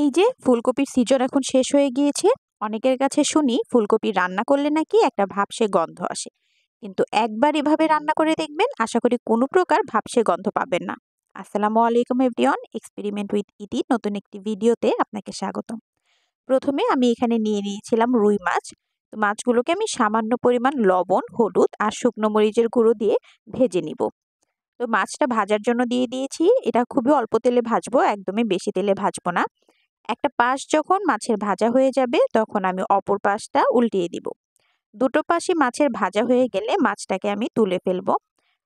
এই যে ফুলকপির সিজন এখন শেষ হয়ে গিয়েছে। অনেকের কাছে শুনি ফুলকপি রান্না করলে নাকি একটা ভাবসে গন্ধ আসে। কিন্তু একবার এভাবে রান্না করে দেখবেন, আশা করি কোনো প্রকার ভাবসে গন্ধ পাবেন না। আসসালামু আলাইকুম এভরিওয়ান, এক্সপেরিমেন্ট উইথ ইতি নতুন একটি ভিডিওতে আপনাকে স্বাগতম। প্রথমে আমি এখানে নিয়ে নিয়েছিলাম রুই মাছ। তো মাছগুলোকে আমি সামান্য পরিমাণ লবণ, হলুদ আর শুকনো মরিচের গুঁড়ো দিয়ে ভেজে নিব। তো মাছটা ভাজার জন্য দিয়ে দিয়েছি। এটা খুবই অল্প তেলে ভাজবো, একদমই বেশি তেলে ভাজবো না। একটা পাশ যখন মাছের ভাজা হয়ে যাবে তখন আমি অপর পাশটা উল্টিয়ে দিব। দুটো পাশই মাছের ভাজা হয়ে গেলে মাছটাকে আমি তুলে ফেলবো।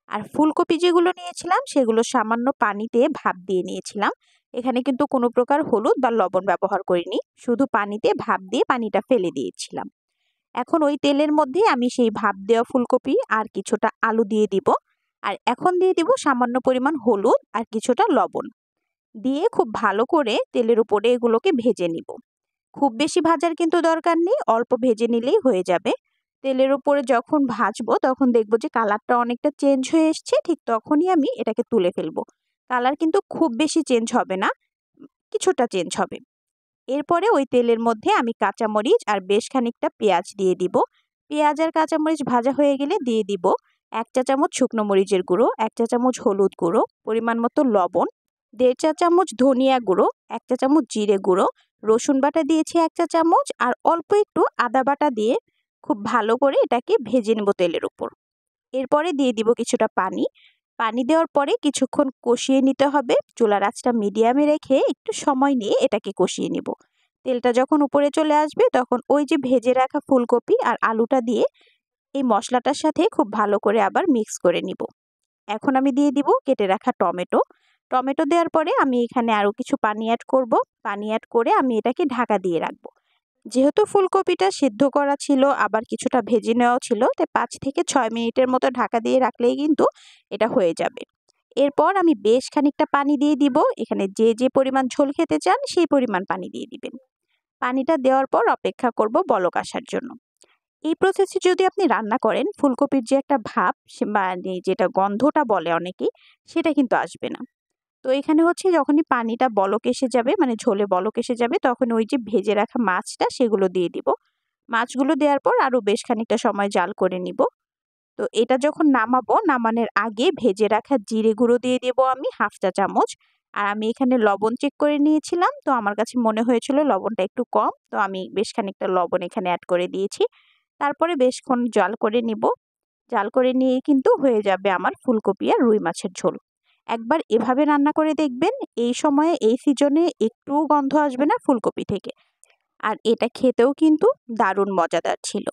আর ফুলকপি যেগুলো নিয়েছিলাম সেগুলো সামান্য পানিতে ভাপ দিয়ে নিয়েছিলাম। এখানে কিন্তু কোনো প্রকার হলুদ বা লবণ ব্যবহার করিনি, শুধু পানিতে ভাপ দিয়ে পানিটা ফেলে দিয়েছিলাম। এখন ওই তেলের মধ্যে আমি সেই ভাপ দেওয়া ফুলকপি আর কিছুটা আলু দিয়ে দিব। আর এখন দিয়ে দিব সামান্য পরিমাণ হলুদ আর কিছুটা লবণ দিয়ে খুব ভালো করে তেলের উপরে এগুলোকে ভেজে নিব। খুব বেশি ভাজার কিন্তু দরকার নেই, অল্প ভেজে নিলেই হয়ে যাবে। তেলের উপরে যখন ভাজবো তখন দেখবো যে কালারটা অনেকটা চেঞ্জ হয়ে এসছে, ঠিক তখনই আমি এটাকে তুলে ফেলবো। কালার কিন্তু খুব বেশি চেঞ্জ হবে না, কিছুটা চেঞ্জ হবে। এরপরে ওই তেলের মধ্যে আমি কাঁচামরিচ আর বেশ খানিকটা পেঁয়াজ দিয়ে দিব। পেঁয়াজ আর কাঁচামরিচ ভাজা হয়ে গেলে দিয়ে দিব 1 চা চামচ শুকনো মরিচের গুঁড়ো, 1 চা চামচ হলুদ গুঁড়ো, পরিমাণ মতো লবণ, 1.5 চা চামচ ধনিয়া গুঁড়ো, 1 চা চামচ জিরে গুঁড়ো, রসুন বাটা দিয়েছি 1 চা চামচ আর অল্প একটু আদা বাটা দিয়ে খুব ভালো করে এটাকে ভেজে নেব তেলের উপর। এরপরে দিয়ে দিব কিছুটা পানি। পানি দেওয়ার পরে কিছুক্ষণ কষিয়ে নিতে হবে। চুলার আঁচটা মিডিয়ামে রেখে একটু সময় নিয়ে এটাকে কষিয়ে নিব। তেলটা যখন উপরে চলে আসবে তখন ওই যে ভেজে রাখা ফুলকপি আর আলুটা দিয়ে এই মশলাটার সাথে খুব ভালো করে আবার মিক্স করে নিব। এখন আমি দিয়ে দিব কেটে রাখা টমেটো। টমেটো দেওয়ার পরে আমি এখানে আরও কিছু পানি অ্যাড করব। পানি অ্যাড করে আমি এটাকে ঢাকা দিয়ে রাখবো। যেহেতু ফুলকপিটা সিদ্ধ করা ছিল আবার কিছুটা ভেজে নেওয়াও ছিল, তাই 5 থেকে 6 মিনিটের মতো ঢাকা দিয়ে রাখলেই কিন্তু এটা হয়ে যাবে। এরপর আমি বেশ খানিকটা পানি দিয়ে দিব। এখানে যে যে পরিমাণ ঝোল খেতে চান সেই পরিমাণ পানি দিয়ে দিবেন। পানিটা দেওয়ার পর অপেক্ষা করব বলক আসার জন্য। এই প্রসেসে যদি আপনি রান্না করেন, ফুলকপির যে একটা ভাব মানে যেটা গন্ধটা বলে অনেকেই, সেটা কিন্তু আসবে না। তো এখানে হচ্ছে যখনই পানিটা বলক এসে যাবে, মানে ঝোলে বলক এসে যাবে, তখন ওই যে ভেজে রাখা মাছটা সেগুলো দিয়ে দিব। মাছগুলো দেওয়ার পর আরও বেশ খানিকটা সময় জাল করে নিব। তো এটা যখন নামাবো, নামানোর আগে ভেজে রাখা জিরে গুঁড়ো দিয়ে দেবো আমি 1/2 চা চামচ। আর আমি এখানে লবণ চেক করে নিয়েছিলাম, তো আমার কাছে মনে হয়েছিল লবণটা একটু কম, তো আমি বেশ খানিকটা লবণ এখানে অ্যাড করে দিয়েছি। তারপরে বেশক্ষণ জাল করে নিব। জাল করে নিয়ে কিন্তু হয়ে যাবে আমার ফুলকপি আর রুই মাছের ঝোল। একবার এভাবে রান্না করে দেখবেন, এই সময়ে এই সিজনে একটুও গন্ধ আসবে না ফুলকপি থেকে। আর এটা খেতেও কিন্তু দারুণ মজাদার ছিল।